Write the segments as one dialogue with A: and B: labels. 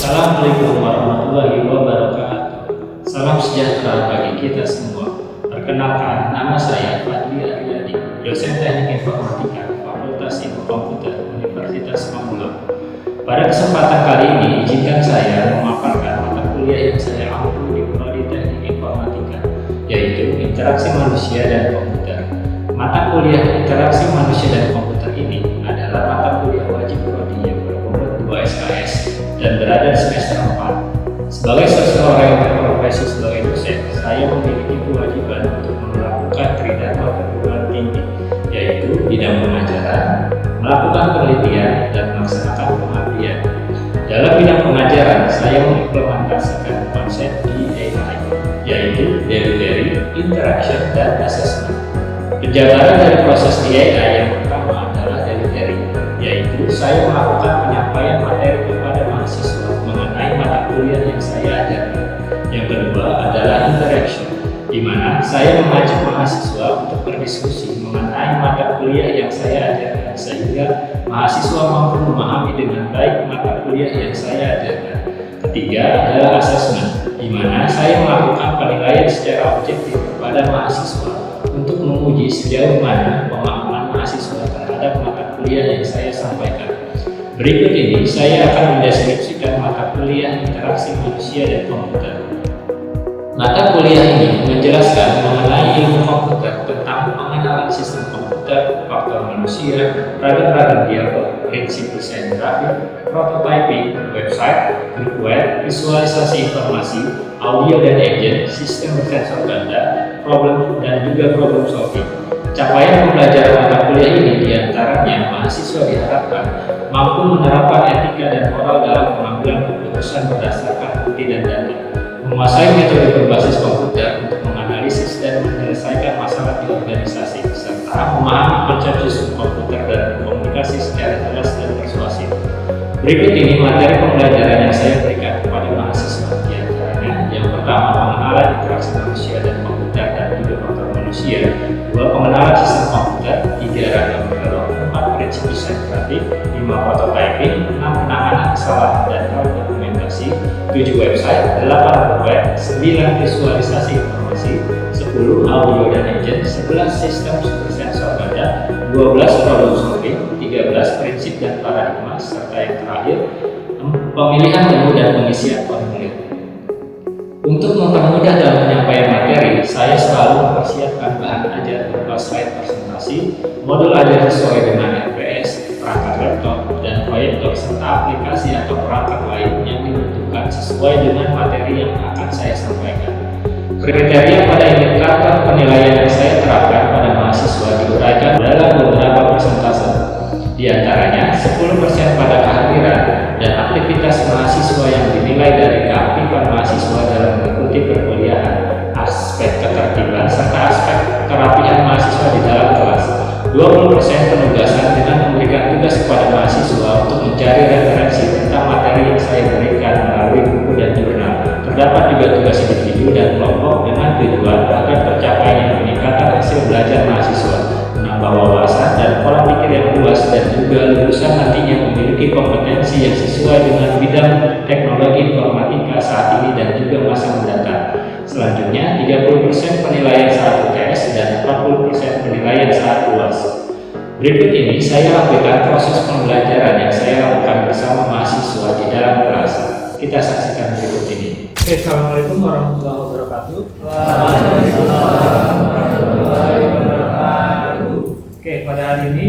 A: Assalamualaikum warahmatullahi wabarakatuh. Salam sejahtera bagi kita semua. Perkenalkan, nama saya Fadli Aryadi, dosen Teknik Informatika Fakultas Ilmu Komputer Universitas Pamulang. Pada kesempatan kali ini, izinkan saya memaparkan mata kuliah yang saya ambil di Prodi Teknik Informatika, yaitu Interaksi Manusia dan Komputer. Mata kuliah Interaksi Manusia dan Komputer ini adalah mata kuliah wajib prodi yang berbobot 2 SKS dan berada di semester 4. Sebagai seseorang yang berprofesi sebagai dosen, saya memiliki kewajiban untuk melakukan tridharma perguruan tinggi, yaitu bidang pengajaran, melakukan penelitian, dan melaksanakan pengabdian. Dalam bidang pengajaran, saya mengimplementasikan konsep DAI, yaitu Delivery, Interaction, dan Assessment. Penjabaran dari proses DAI yang pertama adalah delivery, yaitu saya melakukan penyampaian materi kepada mahasiswa mengenai mata kuliah yang saya ajarkan. Yang kedua adalah interaction, di mana saya mengajak mahasiswa untuk berdiskusi mengenai mata kuliah yang saya ajarkan sehingga mahasiswa mampu memahami dengan baik mata kuliah yang saya ajarkan. Ketiga adalah assessment, di mana saya melakukan penilaian secara objektif kepada mahasiswa untuk menguji sejauh mana pemahaman mahasiswa terhadap mata kuliah yang saya sampaikan. Berikut ini saya akan mendeskripsikan mata kuliah Interaksi Manusia dan Komputer. Mata kuliah ini menjelaskan mengenai ilmu komputer tentang pengenalan sistem komputer, faktor manusia, ragam-ragam dialog, prinsip desain grafik, prototyping, website, grup web, visualisasi informasi, audio dan agent, sistem bersensor ganda, problem dan juga problem solving. Capaian pembelajaran mata kuliah ini diantaranya mahasiswa diharapkan mampu menerapkan etika dan moral dalam pengambilan keputusan berdasarkan bukti dan data, menguasai metode berbasis komputer untuk menganalisis dan menyelesaikan masalah di organisasi, serta memahami konsep sistem komputer dan komunikasi secara jelas dan persuasif. Berikut ini materi pembelajaran yang saya berikan kepada mahasiswa, diantaranya yang pertama pengenalan interaksi manusia dan komputer dan juga faktor manusia, 2 pengenalan sistem komputer, 3 ragam dialog, 4 prinsip desain grafik, 5 prototyping, 6 penanganan kesalahan dan hal dokumentasi, 7 website, 8 web, 9 visualisasi informasi, 10 audio dan agent, 11 sistem bersensor ganda, 12 problem solving, 13 prinsip dan paradigma, serta yang terakhir pemilihan menu dan pengisian formulir. Untuk mempermudah dalam penyampaian materi, saya selalu mempersiapkan bahan ajar berupa slide presentasi, modul ajar sesuai dengan RPS, perangkat laptop, dan proyektor serta aplikasi atau perangkat lain yang dibutuhkan sesuai dengan materi yang akan saya sampaikan. Kriteria pada indikator penilaian yang saya terapkan pada mahasiswa diuraikan dalam beberapa persentase. Di antaranya 10% pada kehadiran dan aktivitas mahasiswa yang dinilai dari keaktifan mahasiswa dalam mengikuti perkuliahan, aspek ketertiban serta aspek kerapihan mahasiswa di dalam kelas. 20% penugasan dengan memberikan tugas kepada mahasiswa untuk mencari referensi tentang materi yang saya berikan melalui buku dan jurnal. Terdapat juga tugas individu dan kelompok dengan tujuan agar tercapainya peningkatan hasil belajar mahasiswa, menambah wawasan dan pola pikir yang luas, dan juga lulusan nantinya memiliki kompetensi yang sesuai dengan bidang teknologi informatika saat ini dan juga masa mendatang. Selanjutnya, 30% penilaian saat UTS dan 40% penilaian saat UAS. Berikut ini saya lakukan proses pembelajaran yang saya lakukan bersama mahasiswa di dalam kelas. Kita saksikan berikut ini. Oke, Assalamualaikum warahmatullahi wabarakatuh.
B: Waalaikumsalam warahmatullahi wabarakatuh.
A: Oke, pada hari ini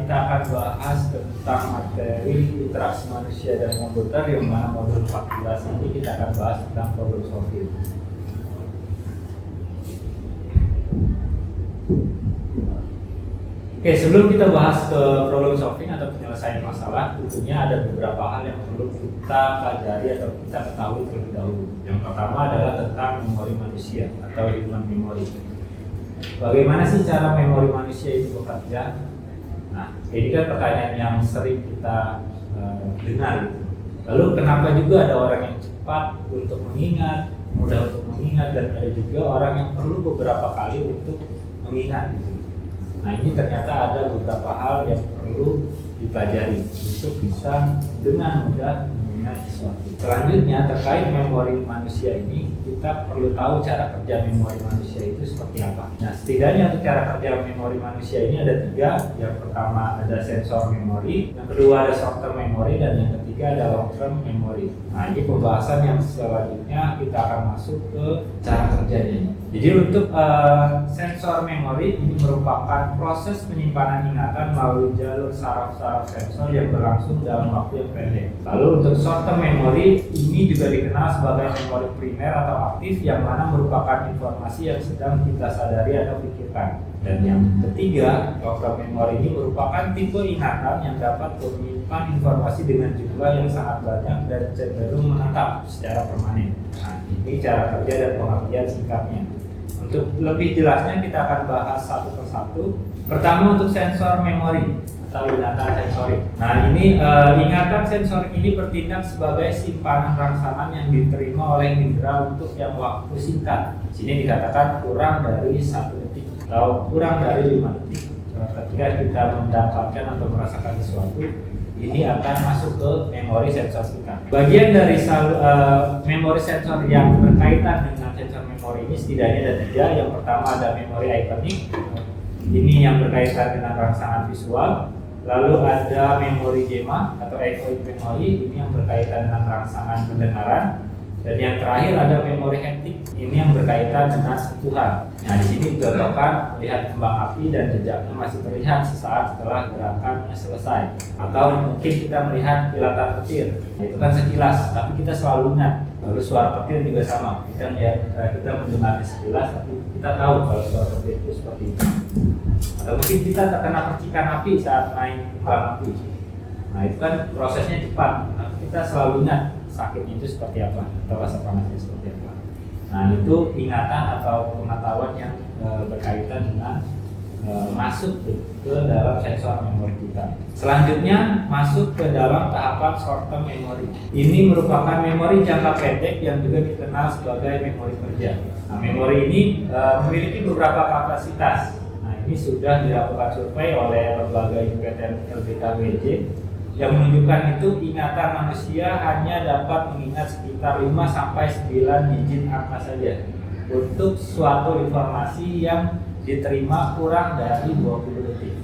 A: kita akan bahas tentang materi interaksi manusia dan komputer, yang mana modul 14 ini kita akan bahas tentang problem solving. Oke, sebelum kita bahas ke problem solving atau penyelesaian masalah, tentunya ada beberapa hal yang perlu kita pelajari atau kita ketahui terlebih dahulu. Yang pertama adalah tentang memori manusia atau human memory. Bagaimana sih cara memori manusia itu bekerja? Nah, ini kan pertanyaan yang sering kita dengar. Lalu kenapa juga ada orang yang cepat untuk mengingat, mudah untuk mengingat, dan ada juga orang yang perlu beberapa kali untuk mengingat gitu. Nah, ini ternyata ada beberapa hal yang perlu dipelajari untuk bisa dengan mudah mengingat sesuatu. Selanjutnya terkait memori manusia ini, kita perlu tahu cara kerja memori manusia itu seperti apa. Nah, setidaknya untuk cara kerja memori manusia ini ada 3. Yang pertama ada sensor memori, yang kedua ada short term memory, dan yang ketiga ada long term memory. Nah, ini pembahasan yang selanjutnya kita akan masuk ke cara kerjanya. Jadi untuk sensor memori ini merupakan proses penyimpanan ingatan melalui jalur saraf-saraf sensor yang berlangsung dalam waktu yang pendek. Lalu untuk short term memory ini juga dikenal sebagai memori primer atau aktif, yang mana merupakan informasi yang sedang kita sadari atau pikirkan. Dan yang ketiga, long term memory ini merupakan tipe ingatan yang dapat menyimpan informasi dengan jumlah yang sangat banyak dan cenderung menetap secara permanen. Nah, ini cara kerja dan pengertian singkatnya. Untuk lebih jelasnya kita akan bahas satu persatu. Pertama untuk sensor memori atau ingatan sensorik. Nah, ini ingatan sensorik ini bertindak sebagai simpanan rangsangan yang diterima oleh indera untuk yang waktu singkat. Di sini dikatakan kurang dari 1 detik atau kurang dari 5 detik. Ketika kita mendapatkan atau merasakan sesuatu, ini akan masuk ke memori sensor singkat. Bagian dari memori sensor yang berkaitan dengan sensor memori ini setidaknya ada 3. Yang pertama ada memori ikonik. Ini yang berkaitan dengan rangsangan visual. Lalu ada memori GEMA atau echoic memory, ini yang berkaitan dengan rangsangan pendengaran. Dan yang terakhir ada memori haptik, ini yang berkaitan dengan sentuhan. Nah, di sini dicontohkan melihat kembang api dan jejaknya masih terlihat sesaat setelah gerakannya selesai. Atau mungkin kita melihat kilatan petir, itu kan sekilas, tapi kita selalu ingat. Lalu suara petir juga sama, kita mendengarnya sekilas, tapi kita tahu kalau suara petir itu seperti itu. Atau mungkin kita terkena percikan api saat naik kembang api. Nah, itu kan prosesnya cepat, kita selalu ingat sakitnya itu seperti apa atau rasa panasnya seperti apa. Nah, itu ingatan atau pengetahuan yang berkaitan dengan masuk ke dalam sensor memori kita. Selanjutnya masuk ke dalam tahapan short term memory. Ini merupakan memori jangka pendek yang juga dikenal sebagai memori kerja. Nah, memori ini memiliki beberapa kapasitas. Nah, ini sudah dilakukan survei oleh lembaga independen LBKWJ yang menunjukkan itu ingatan manusia hanya dapat mengingat sekitar 5-9 digit angka saja untuk suatu informasi yang diterima kurang dari 20 detik.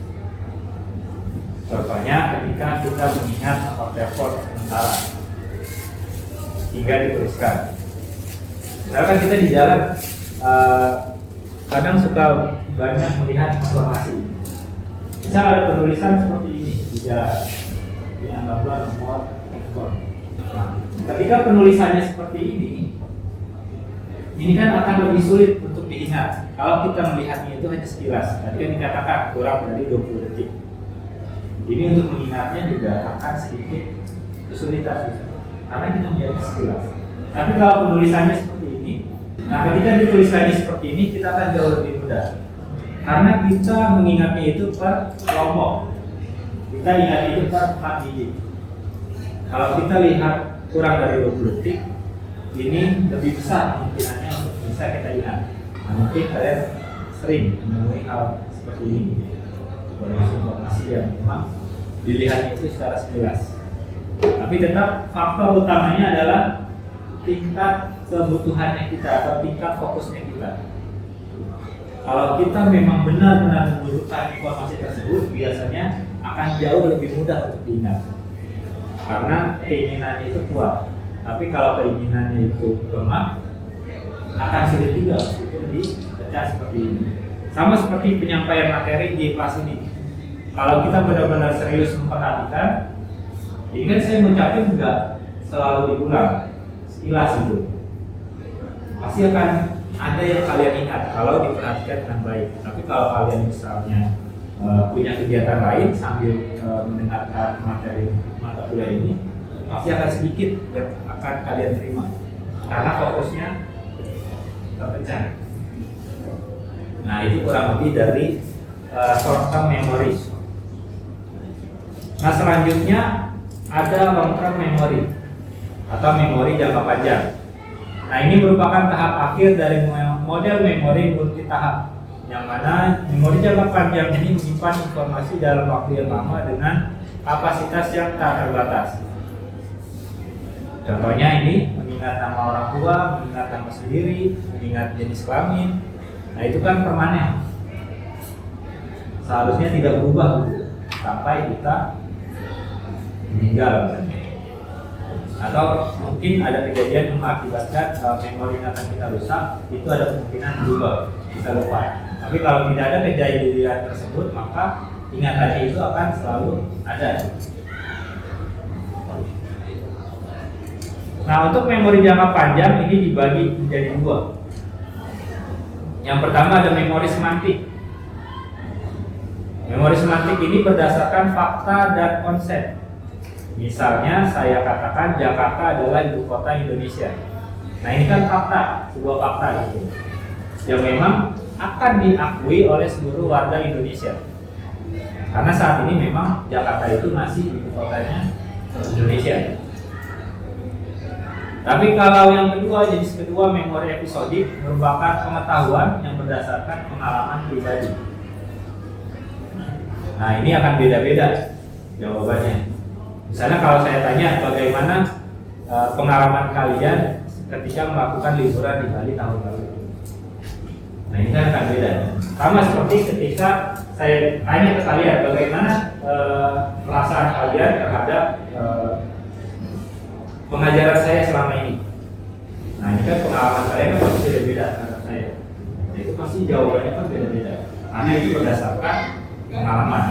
A: Contohnya ketika kita mengingat nomor telepon sementara hingga dituliskan. Misalkan kita di jalan kadang suka banyak melihat informasi. Misal ada penulisan seperti ini di jalan. Anggaplah nomor telepon. Nah, ketika penulisannya seperti ini kan akan lebih sulit untuk diingat. Kalau kita melihatnya itu hanya sekilas, tadi kan dikatakan kurang dari 20 detik. Ini untuk mengingatnya juga akan sedikit kesulitan, karena kita melihatnya sekilas. Tapi kalau penulisannya seperti ini, nah ketika ditulisannya seperti ini, kita akan jauh lebih mudah. Karena kita mengingatnya itu per kelompok. Kita ingat itu per 4 digit. Kalau kita lihat kurang dari 20 detik, ini lebih besar kemungkinannya untuk bisa kita ingat. Nah, mungkin kalian sering menemui hal seperti ini. Banyak informasi yang memang dilihat itu secara sekilas. Tapi tetap faktor utamanya adalah tingkat kebutuhannya kita atau tingkat fokusnya kita. Kalau kita memang benar-benar membutuhkan informasi tersebut, biasanya akan jauh lebih mudah untuk diingat. Karena keinginannya itu kuat. Tapi kalau keinginannya itu lemah, akan sulit juga itu dibaca seperti ini. Sama seperti penyampaian materi di kelas ini. Kalau kita benar-benar serius memperhatikan, ini kan saya mengucapkan juga selalu diulang, sekilas itu. Pasti akan ada yang kalian ingat kalau diperhatikan dengan baik. Tapi kalau kalian misalnya punya kegiatan lain sambil mendengarkan materi mata kuliah ini, pasti akan sedikit yang akan kalian terima karena fokusnya terpecah. Nah, itu kurang lebih dari short term memory. Nah, selanjutnya ada long term memory atau memori jangka panjang. Nah, ini merupakan tahap akhir dari model memori multi tahap, yang mana memori jangka panjang ini menyimpan informasi dalam waktu yang lama dengan kapasitas yang tak terbatas. Contohnya ini mengingat nama orang tua, mengingat nama sendiri, mengingat jenis kelamin. Nah itu kan permanen. Seharusnya tidak berubah sampai kita meninggal misalnya. Atau mungkin ada kejadian yang mengakibatkan memori ingatan kita rusak, itu ada kemungkinan berubah, bisa lupa. Tapi kalau tidak ada kejadian tersebut, maka ingatannya itu akan selalu ada. Nah, untuk memori jangka panjang ini dibagi menjadi dua. Yang pertama ada memori semantik. Memori semantik ini berdasarkan fakta dan konsep. Misalnya saya katakan Jakarta adalah ibu kota Indonesia. Nah ini kan fakta, sebuah fakta gitu, yang memang akan diakui oleh seluruh warga Indonesia. Karena saat ini memang Jakarta itu masih ibu kotanya Indonesia. Tapi kalau yang kedua, jenis kedua memori episodik merupakan pengetahuan yang berdasarkan pengalaman pribadi. Nah ini akan beda-beda jawabannya. Misalnya kalau saya tanya bagaimana pengalaman kalian ketika melakukan liburan di Bali tahun lalu. Nah ini kan akan beda. Sama seperti ketika saya tanya ke kalian bagaimana perasaan kalian terhadap pengajaran saya selama ini. Nah ini kan pengalaman kalian kan pasti beda-beda terhadap saya. Nah, itu pasti jawabannya kan beda-beda. Karena itu berdasarkan pengalaman.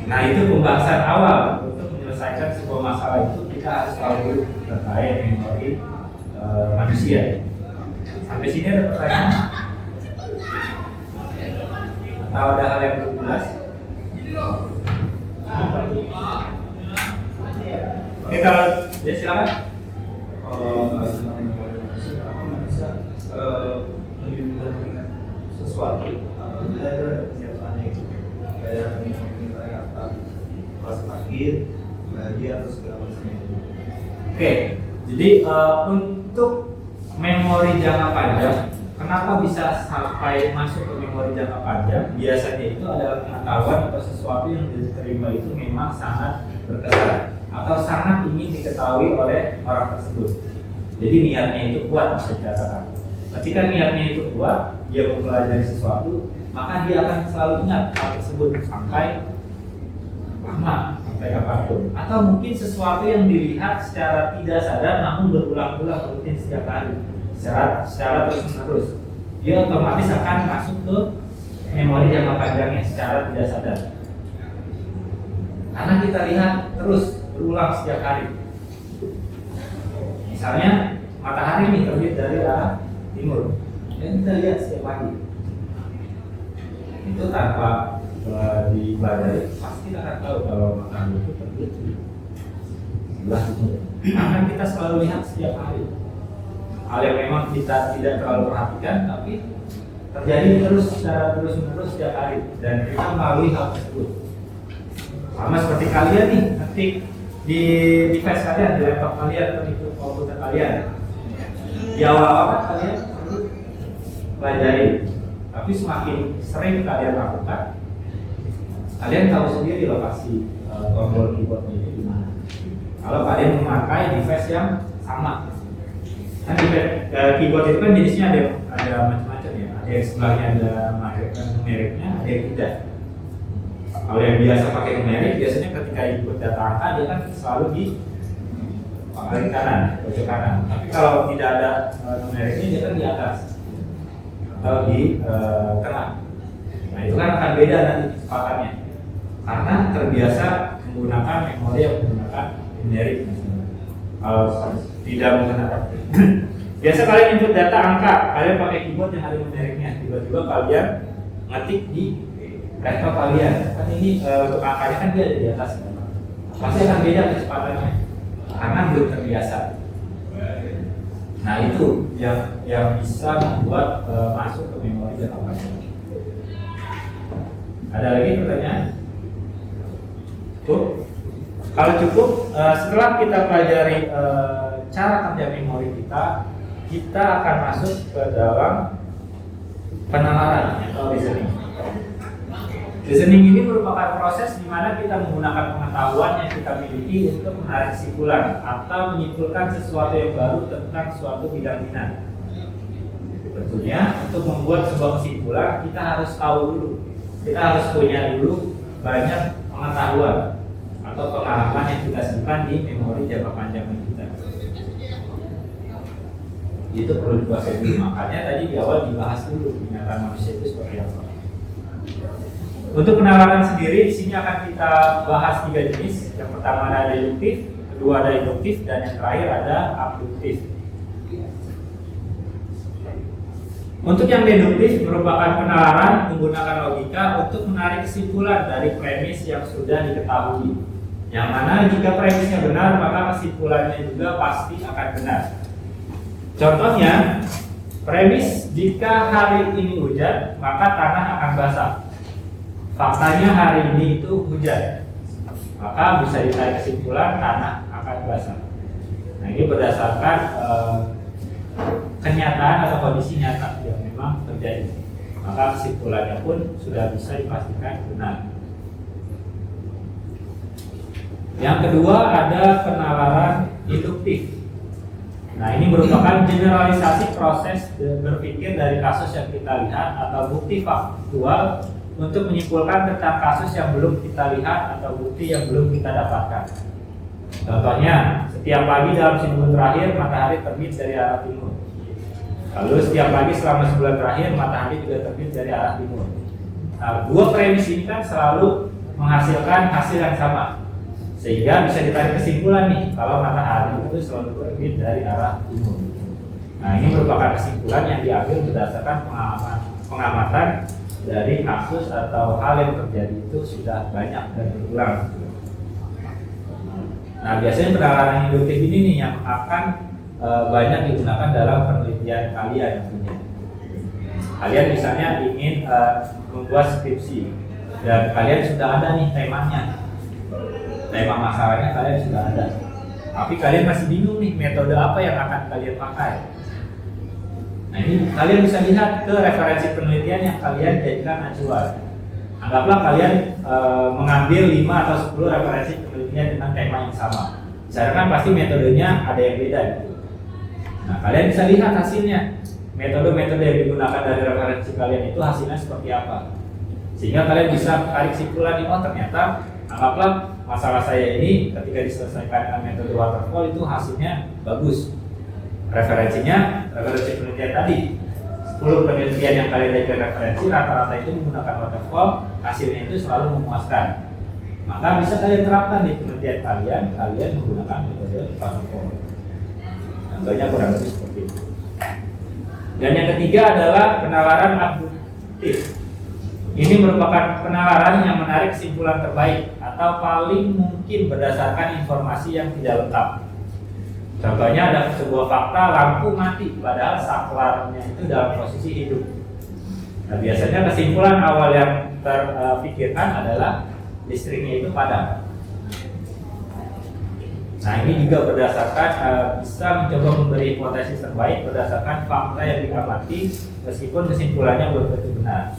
A: Nah itu pembahasan awal untuk menyelesaikan sebuah masalah itu kita harus tahu dulu terkait memori manusia. Sampai sini ada pertanyaan? Atau ada hal yang belum jelas? Oke kalau ya silakan.
B: Sesuatu kayak pas akhir bahagia atau segala macam.
A: Oke, jadi untuk memori jangka panjang, kenapa bisa sampai masuk ke memori jangka panjang? Biasanya itu adalah pengetahuan atau sesuatu yang diterima itu memang sangat berkesan atau sangat ingin diketahui oleh orang tersebut. Jadi niatnya itu kuat, bisa dikatakan. Ketika niatnya itu kuat, dia mempelajari sesuatu, maka dia akan selalu ingat hal tersebut sampai lama, sampai kapanpun. Atau mungkin sesuatu yang dilihat secara tidak sadar namun berulang-ulang rutin setiap hari, secara terus-menerus, dia otomatis akan masuk ke memori jangka panjangnya secara tidak sadar. Karena kita lihat terus berulang setiap hari. Misalnya matahari ini terbit dari arah timur, dan kita lihat setiap pagi. Itu tanpa dipelajari pasti kita akan tahu kalau matahari itu terbit di sebelah timur. Karena kita selalu lihat setiap hari. Hal yang memang kita tidak terlalu perhatikan, tapi terjadi terus secara terus-menerus setiap hari, dan kita melalui hal tersebut. Sama seperti kalian nih, ketik di device kalian, di laptop kalian, atau di komputer kalian. Di awal-awal kalian perlu pelajari, tapi semakin sering kalian lakukan, kalian tahu sendiri lokasi tombol keyboardnya itu di mana. Kalau kalian memakai device yang sama, kan keyboard itu kan jenisnya ada macam-macam ya. Ada yang sebelahnya ada numeriknya, ada yang tidak. Kalau yang biasa pakai numerik, biasanya ketika input data angka dia kan selalu di paling kanan, pojok kanan. Tapi kalau tidak ada numeriknya dia kan di atas atau di tengah. Nah itu kan akan beda nanti kecepatannya, karena terbiasa menggunakan memori yang menggunakan numerik. Kalau tidak menggunakan biasa kalian input data angka, kalian pakai keyboard yang ada numeriknya, tiba-tiba kalian ngetik di laptop kalian, kan ini untuk angkanya kan dia ada di atas, pasti akan beda kecepatannya karena belum terbiasa. Nah itu yang bisa membuat masuk ke memori jangka panjang. Ada lagi pertanyaan? Cukup? Kalau cukup, setelah kita pelajari cara kerja memori kita akan masuk ke dalam penalaran atau reasoning. Reasoning ini merupakan proses di mana kita menggunakan pengetahuan yang kita miliki untuk menarik kesimpulan atau menyimpulkan sesuatu yang baru tentang suatu bidang minat. Tentunya untuk membuat sebuah kesimpulan kita harus tahu dulu, kita harus punya dulu banyak pengetahuan atau pengalaman yang kita simpan di memori jangka panjang kita. Itu perlu dikuasai dulu. Makanya tadi di awal dibahas dulu kenyataan manusia itu seperti apa. Untuk penalaran sendiri di sini akan kita bahas 3 jenis. Yang pertama ada deduktif, kedua ada induktif, dan yang terakhir ada abduktif. Untuk yang deduktif merupakan penalaran menggunakan logika untuk menarik kesimpulan dari premis yang sudah diketahui. Yang mana jika premisnya benar maka kesimpulannya juga pasti akan benar. Contohnya, premis jika hari ini hujan maka tanah akan basah. Faktanya hari ini itu hujan, maka bisa ditarik kesimpulan tanah akan basah. Nah, ini berdasarkan kenyataan atau kondisi nyata yang memang terjadi, maka kesimpulannya pun sudah bisa dipastikan benar. Yang kedua ada penalaran induktif. Nah, ini merupakan generalisasi proses berpikir dari kasus yang kita lihat atau bukti faktual untuk menyimpulkan tentang kasus yang belum kita lihat atau bukti yang belum kita dapatkan. Contohnya, setiap pagi dalam seminggu terakhir matahari terbit dari arah timur. Lalu setiap pagi selama sebulan terakhir matahari juga terbit dari arah timur. Nah, dua premis ini kan selalu menghasilkan hasil yang sama, sehingga bisa ditarik kesimpulan nih kalau matahari itu selalu terbit dari arah timur. Nah, ini merupakan kesimpulan yang diambil berdasarkan pengamatan dari kasus atau hal yang terjadi itu sudah banyak dan berulang. Nah, biasanya penalaran induktif ini nih yang akan banyak digunakan dalam penelitian kalian tentunya. Kalian misalnya ingin membuat skripsi dan kalian sudah ada nih temanya, tema masalahnya kalian sudah ada, tapi kalian masih bingung nih metode apa yang akan kalian pakai. Nah, ini kalian bisa lihat ke referensi penelitian yang kalian jadikan acuan. Anggaplah kalian mengambil 5 atau 10 referensi penelitian dengan tema yang sama. Misalkan pasti metodenya ada yang beda gitu. Nah, kalian bisa lihat hasilnya. Metode-metode yang digunakan dari referensi kalian itu hasilnya seperti apa. Sehingga kalian bisa tarik kesimpulan, oh ternyata anggaplah masalah saya ini ketika diselesaikan dengan metode waterfall itu hasilnya bagus. Referensi penelitian tadi 10 penelitian yang kalian jadikan referensi rata-rata itu menggunakan waterfall, hasilnya itu selalu memuaskan. Maka bisa kalian terapkan di penelitian kalian menggunakan metode waterfall. Contohnya kurang lebih seperti itu. Dan yang ketiga adalah penalaran abduktif. Ini merupakan penalaran yang menarik kesimpulan terbaik atau paling mungkin berdasarkan informasi yang tidak lengkap. Contohnya ada sebuah fakta lampu mati padahal saklarnya itu dalam posisi hidup. Nah, biasanya kesimpulan awal yang terpikirkan adalah listriknya itu padam. Nah, ini juga berdasarkan bisa mencoba memberi hipotesis terbaik berdasarkan fakta yang diamati meskipun kesimpulannya belum tentu benar.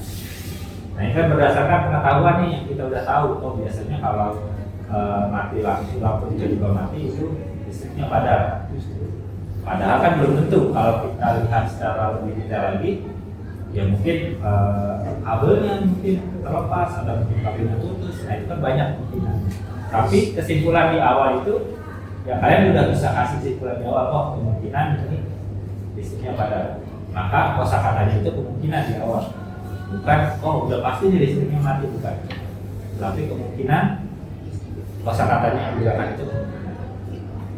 A: Nah, ini kan berdasarkan pengetahuan nih yang kita udah tahu. Oh, biasanya kalau mati lampu tiba-tiba mati itu listriknya padam. Padahal kan belum tentu. Kalau kita lihat secara lebih detail lagi, ya mungkin kabelnya mungkin terlepas atau mungkin kabelnya putus. Nah, itu kan banyak kemungkinan. Tapi kesimpulan di awal itu ya kalian udah bisa kasih kesimpulan di awal, oh kemungkinan ini listriknya padam. Maka kosakatanya itu kemungkinan di awal. Bukan, oh udah pasti nih listriknya mati, bukan. Tapi kemungkinan kosakatanya yang digunakan itu.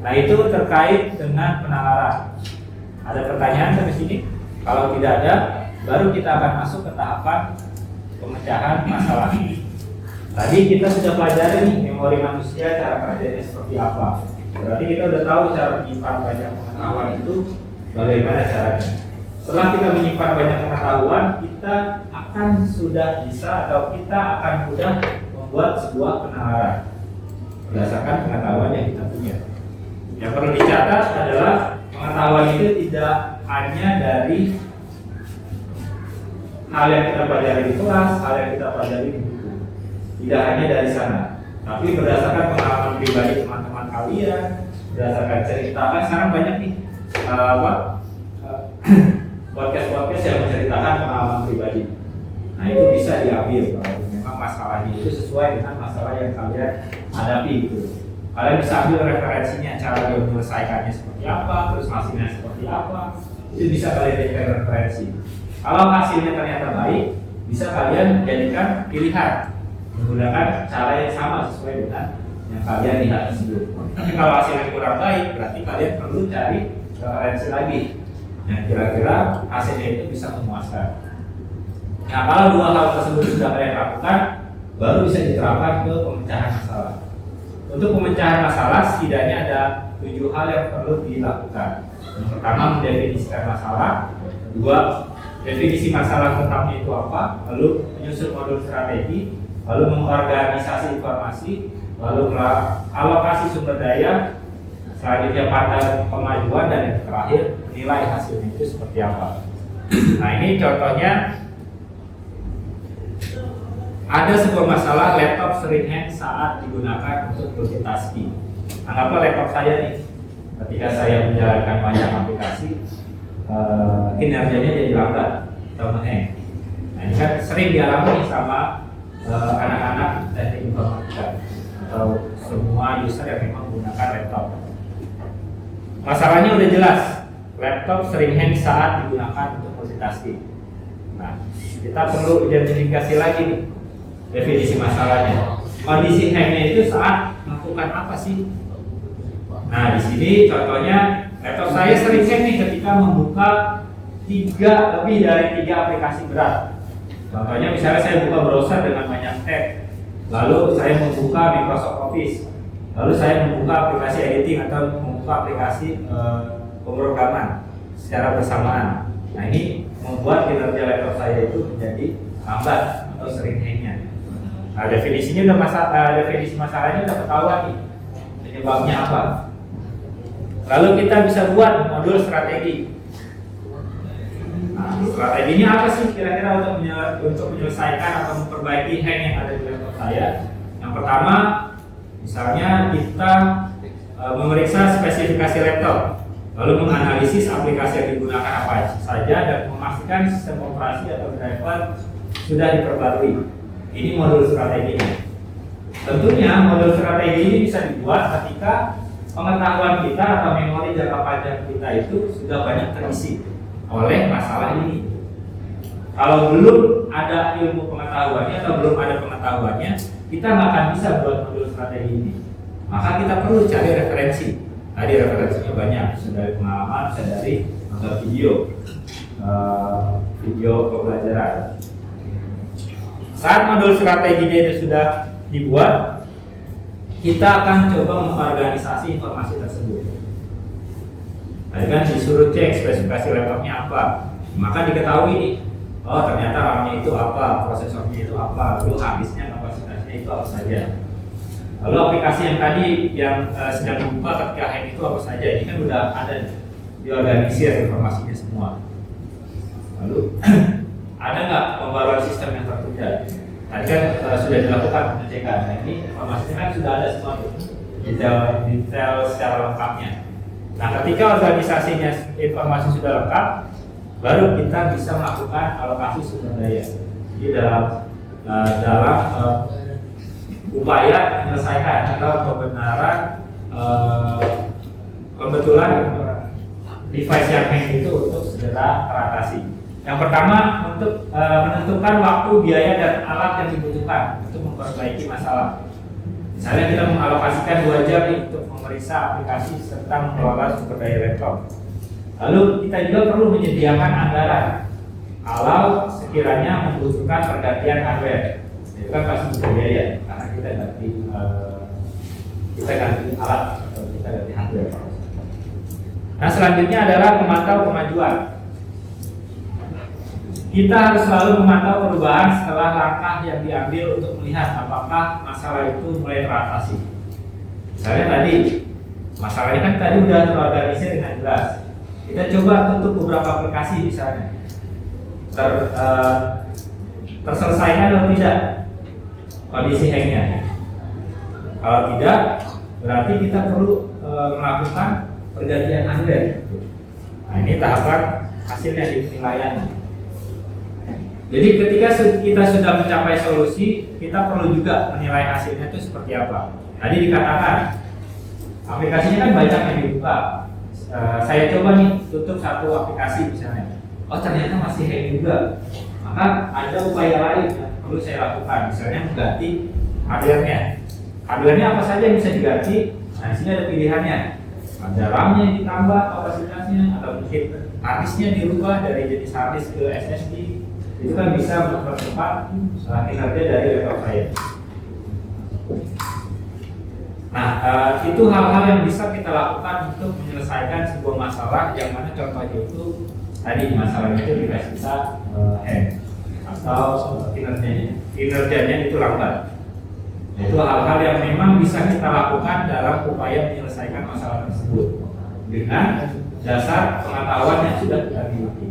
A: Nah, itu terkait dengan penalaran. Ada pertanyaan sampai sini? Kalau tidak ada, baru kita akan masuk ke tahapan pemecahan masalah. Tadi kita sudah pelajari nih memori manusia, cara kerjanya seperti apa. Berarti kita udah tahu cara menyimpan banyak pengetahuan itu bagaimana caranya. Setelah kita menyimpan banyak pengetahuan, kita akan sudah bisa atau kita akan mudah membuat sebuah penalaran berdasarkan pengetahuan yang kita punya. Yang perlu dicatat adalah pengetahuan itu tidak hanya dari hal yang kita pelajari di kelas, hal yang kita pelajari di buku. tidak hanya dari sana, tapi berdasarkan pengalaman pribadi teman-teman kalian, berdasarkan cerita. Kan sekarang banyak nih podcast-podcast yang menceritakan pengalaman pribadi. Nah itu bisa diambil kalau memang masalahnya itu sesuai dengan masalah yang kalian hadapi itu. Kalian bisa ambil referensinya, cara dia menyelesaikannya seperti apa, terus hasilnya seperti apa, itu bisa kalian jadikan referensi. Kalau hasilnya ternyata baik, bisa kalian jadikan pilihan menggunakan cara yang sama sesuai dengan yang kalian lihat tersebut. Tapi kalau hasilnya kurang baik, berarti kalian perlu cari referensi lagi yang kira-kira hasilnya itu bisa memuaskan. Nah kalau dua hal tersebut sudah kalian lakukan, baru bisa diterapkan ke pemecahan masalah. Untuk pemecahan masalah setidaknya ada 7 hal yang perlu dilakukan. Yang pertama, mendefinisikan masalah. 2, definisi masalah tetapnya itu apa, lalu menyusun modul strategi, lalu mengorganisasi informasi, lalu alokasi sumber daya, selanjutnya pada kemajuan, dan yang terakhir nilai hasilnya itu seperti apa. Nah ini contohnya, ada sebuah masalah laptop sering hang saat digunakan untuk multitasking. Anggaplah laptop saya nih, ketika saya menjalankan banyak aplikasi, kinerjanya jadi lambat atau hang. Nah ini kan sering dialami sama anak-anak teknik informatika atau semua user yang memang menggunakan laptop. Masalahnya udah jelas, laptop sering hang saat digunakan untuk multitasking. Nah, kita perlu identifikasi lagi nih definisi masalahnya. Kondisi hangnya itu saat melakukan apa sih? Nah, di sini contohnya laptop saya sering hang nih ketika membuka lebih dari 3 aplikasi berat. Contohnya misalnya saya buka browser dengan banyak tab, lalu saya membuka Microsoft Office, lalu saya membuka aplikasi editing atau membuka aplikasi pemrograman secara bersamaan. Nah ini membuat kinerja laptop saya itu menjadi lambat atau sering hangnya. Nah definisinya definisi masalahnya udah ketahuan nih, penyebabnya apa. Lalu kita bisa buat modul strategi. Nah, strateginya apa sih kira-kira untuk menyelesaikan atau memperbaiki hang yang ada di laptop saya? Yang pertama, misalnya kita memeriksa spesifikasi laptop, lalu menganalisis aplikasi yang digunakan apa saja dan memastikan sistem operasi atau driver sudah diperbarui. Ini modul strateginya. Tentunya modul strategi ini bisa dibuat ketika pengetahuan kita atau memori jangka panjang kita itu sudah banyak terisi oleh masalah ini. Kalau belum ada ilmu pengetahuannya atau belum ada pengetahuannya, kita nggak akan bisa buat modul strategi ini. Maka kita perlu cari referensi. Tadi referensinya banyak, bisa dari pengalaman, bisa dari video pembelajaran. Saat modul strateginya itu sudah dibuat, kita akan coba mengorganisasi informasi tersebut. Tadi kan disuruh cek spesifikasi laptopnya apa, maka diketahui nih, oh ternyata RAM-nya itu apa, prosesornya itu apa, lalu habisnya kapasitasnya itu apa saja. Lalu aplikasi yang tadi yang sedang dibuka ketika hang itu apa saja, ini kan udah ada diorganisir informasinya semua. Lalu ada nggak pembaruan sistem yang tertunda? Tadi kan sudah dilakukan pengecekan. Nah ini informasinya kan sudah ada semua tuh, detail secara lengkapnya. Nah ketika organisasinya informasi sudah lengkap, baru kita bisa melakukan alokasi sumber daya. Jadi dalam upaya menyelesaikan atau pembetulan device yang hang itu untuk segera teratasi. Yang pertama, untuk menentukan waktu, biaya, dan alat yang dibutuhkan untuk memperbaiki masalah. Misalnya kita mengalokasikan 2 jam untuk memeriksa aplikasi serta mengelola sumber daya laptop. Lalu kita juga perlu menyediakan anggaran kalau sekiranya membutuhkan pergantian hardware. Itu kan pasti berbiaya karena kita ganti alat atau kita ganti hardware. Nah selanjutnya adalah memantau kemajuan. Kita harus selalu memantau perubahan setelah langkah yang diambil untuk melihat apakah masalah itu mulai teratasi. Misalnya tadi, masalahnya kan tadi udah terorganisir dengan jelas. Kita coba tutup beberapa aplikasi misalnya, terselesaikan atau tidak. kondisi hangnya. Kalau tidak, berarti kita perlu melakukan pergantian hardware. Nah, ini tahapan hasilnya di penilaian. Jadi ketika kita sudah mencapai solusi, kita perlu juga menilai hasilnya itu seperti apa. Tadi dikatakan aplikasinya kan banyak yang dibuka. Saya coba nih tutup satu aplikasi misalnya. Oh ternyata masih hang juga. Maka ada upaya lain yang perlu saya lakukan. Misalnya mengganti hardware-nya. Hardware-nya apa saja yang bisa diganti? Nah di sini ada pilihannya. Ada RAM-nya yang ditambah kapasitasnya, atau mungkin harddisk-nya dirubah dari jenis harddisk ke SSD. Itu kan bisa mempercepat kinerja dari laptop saya. Nah, itu hal-hal yang bisa kita lakukan untuk menyelesaikan sebuah masalah yang mana contohnya itu tadi masalahnya itu device kita hang atau kinerjanya itu lambat. Itu hal-hal yang memang bisa kita lakukan dalam upaya menyelesaikan masalah tersebut dengan dasar pengetahuan yang sudah kita miliki.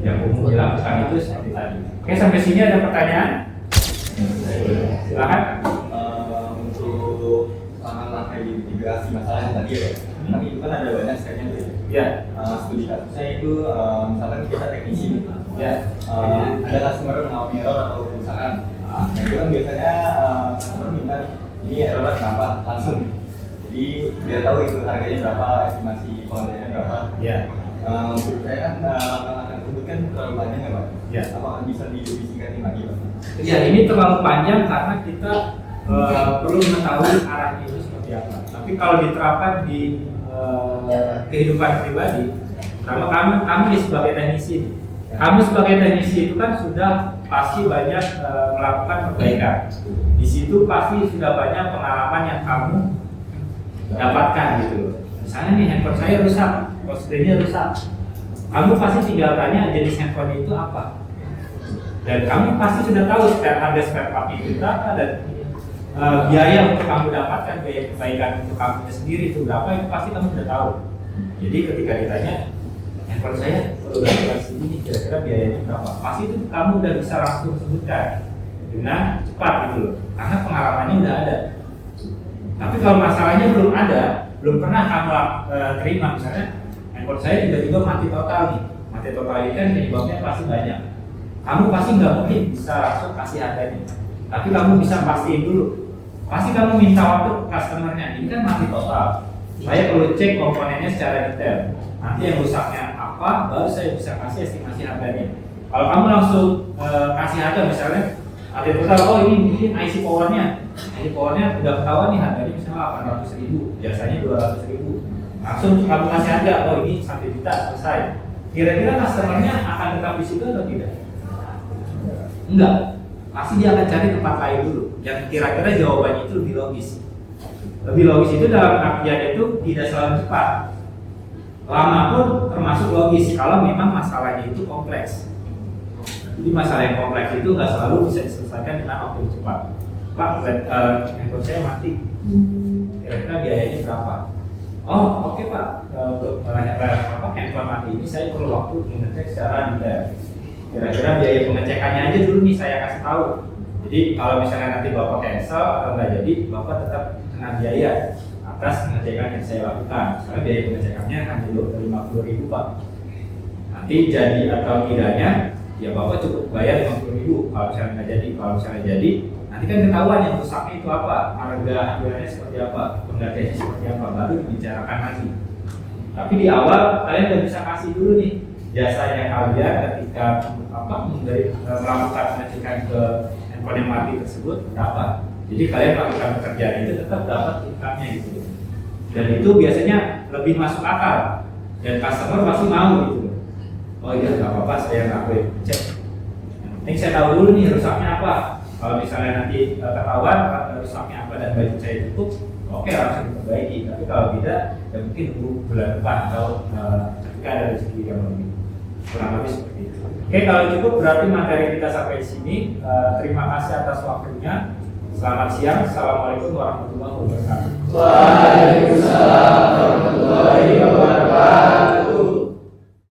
A: Yang umum dilakukan itu seperti tadi. Oke, sampai sini ada pertanyaan? Silakan.
B: Untuk langkah mitigasi masalah yang tadi ya, kan itu kan ada banyak stepnya tuh.
A: Ya.
B: Studi kasusnya itu misalkan kita teknisi,
A: Ya.
B: Ada customer mengalami error atau kerusakan. Nah itu kan biasanya customer minta ini errornya kenapa langsung. Jadi biar tahu itu harganya berapa, estimasi pengerjaannya berapa.
A: Ya.
B: Menurut saya kan langkah tersebut kan terlalu panjang ya Pak.
A: Ya.
B: Apakah bisa didiskusikan lagi Pak?
A: Ya, ini terlalu panjang karena kita perlu mengetahui arahnya itu seperti apa. Tapi kalau diterapkan di kehidupan pribadi, kalau kamu sebagai teknisi, kamu sebagai teknisi itu kan sudah pasti banyak melakukan perbaikan. Di situ pasti sudah banyak pengalaman yang kamu dapatkan gitu. Misalnya nih handphone saya rusak, screen-nya rusak. Kamu pasti tinggal tanya jenis handphone itu apa. Dan kamu pasti sudah tahu harga spare part itu berapa dan biaya untuk kamu dapatkan, biaya perbaikan untuk kamu sendiri itu berapa, itu pasti kamu sudah tahu. Jadi ketika ditanya handphone saya perlu ganti segini, kira-kira biayanya berapa, pasti itu kamu udah bisa langsung sebutkan dengan cepat gitu loh, karena pengalamannya udah ada. Tapi kalau masalahnya belum ada, belum pernah kamu terima, misalnya handphone saya tiba-tiba mati total nih. Mati total ini kan penyebabnya pasti banyak. Kamu pasti nggak mungkin bisa langsung kasih harganya. Tapi kamu bisa pastiin dulu. Pasti kamu minta waktu ke customer-nya. Ini kan mati total. Saya perlu cek komponennya secara detail. Nanti yang rusaknya apa, baru saya bisa kasih estimasi harganya. Kalau kamu langsung kasih harga misalnya, mati total, oh ini mungkin IC powernya. IC powernya udah ketahuan nih harganya misalnya 800.000, biasanya 200.000. Langsung kamu kasih harga, oh ini 1 juta selesai. Kira-kira customer-nya akan tetap di situ atau tidak? Enggak. Pasti dia akan cari tempat lain dulu yang kira-kira jawabannya itu lebih logis. Lebih logis itu dalam artian itu tidak selalu cepat. Lama pun termasuk logis kalau memang masalahnya itu kompleks. Jadi masalah yang kompleks itu nggak selalu bisa diselesaikan dengan waktu yang cepat. Pak, handphone saya mati. Kira-kira biayanya berapa? Oh, oke Pak. Untuk handphone mati ini saya perlu waktu mengecek secara detail. Kira-kira biaya pengecekannya aja dulu nih saya kasih tahu. Jadi kalau misalnya nanti Bapak cancel atau nggak jadi, Bapak tetap kena biaya atas pengecekan yang saya lakukan. Misalnya biaya pengecekannya hanya 50.000 Pak. Nanti jadi atau tidaknya, ya Bapak cukup bayar 50.000. Kalau misalnya nggak jadi, kalau misalnya jadi, nanti kan ketahuan yang rusaknya itu apa, harga harganya seperti apa, penggantiannya seperti apa, baru dibicarakan lagi. Tapi di awal kalian udah bisa kasih dulu nih jasanya kalian ketika melakukan pengecekan ke handphone yang mati tersebut berapa. Jadi kalian melakukan pekerjaan itu tetap dapat income-nya gitu. Dan itu biasanya lebih masuk akal dan customer pasti mau gitu. Oh iya nggak apa-apa saya ngakuin cek. Yang penting saya tahu dulu nih rusaknya apa. Kalau misalnya nanti ketahuan rusaknya apa dan baju saya tutup, oke langsung diperbaiki. Tapi kalau tidak, ya mungkin tunggu bulan depan atau ketika ada rezeki yang lebih. Kurang lebih seperti itu. Oke, kalau cukup berarti materi kita sampai di sini. Terima kasih atas waktunya. Selamat siang. Assalamualaikum warahmatullahi wabarakatuh.
C: Waalaikumsalam warahmatullahi wabarakatuh.